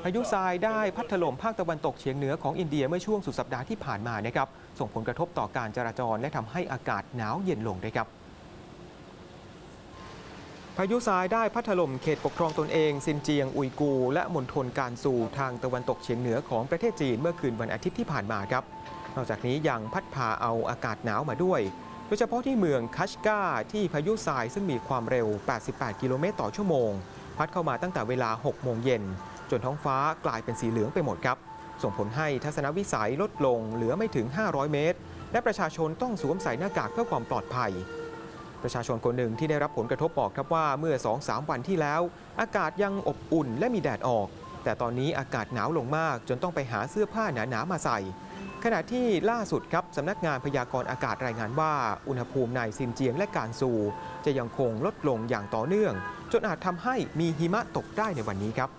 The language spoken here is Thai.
พายุทรายได้พัดถล่มภาคตะวันตกเฉียงเหนือของอินเดียเมื่อช่วงสุดสัปดาห์ที่ผ่านมานะครับส่งผลกระทบต่อการจราจรและทำให้อากาศหนาวเย็นลงด้วยครับพายุทรายได้พัดถล่มเขตปกครองตนเองซินเจียงอุยกูและมณฑลการซูทางตะวันตกเฉียงเหนือของประเทศจีนเมื่อคืนวันอาทิตย์ที่ผ่านมาครับนอกจากนี้ยังพัดพาเอาอากาศหนาวมาด้วยโดยเฉพาะที่เมืองคัชกาที่พายุทรายซึ่งมีความเร็ว 88 กิโลเมตรต่อชั่วโมงพัดเข้ามาตั้งแต่เวลา 6 โมงเย็นจนท้องฟ้ากลายเป็นสีเหลืองไปหมดครับส่งผลให้ทัศนวิสัยลดลงเหลือไม่ถึง 500 เมตรและประชาชนต้องสวมใส่หน้ากากเพื่อความปลอดภัยประชาชนคนหนึ่งที่ได้รับผลกระทบบอกครับว่าเมื่อ 2-3 วันที่แล้วอากาศยังอบอุ่นและมีแดดออกแต่ตอนนี้อากาศหนาวลงมากจนต้องไปหาเสื้อผ้าหนาๆมาใส่ขณะที่ล่าสุดครับสำนักงานพยากรณ์อากาศรายงานว่าอุณหภูมิในซินเจียงและการซูจะยังคงลดลงอย่างต่อเนื่องจนอาจทำให้มีหิมะตกได้ในวันนี้ครับ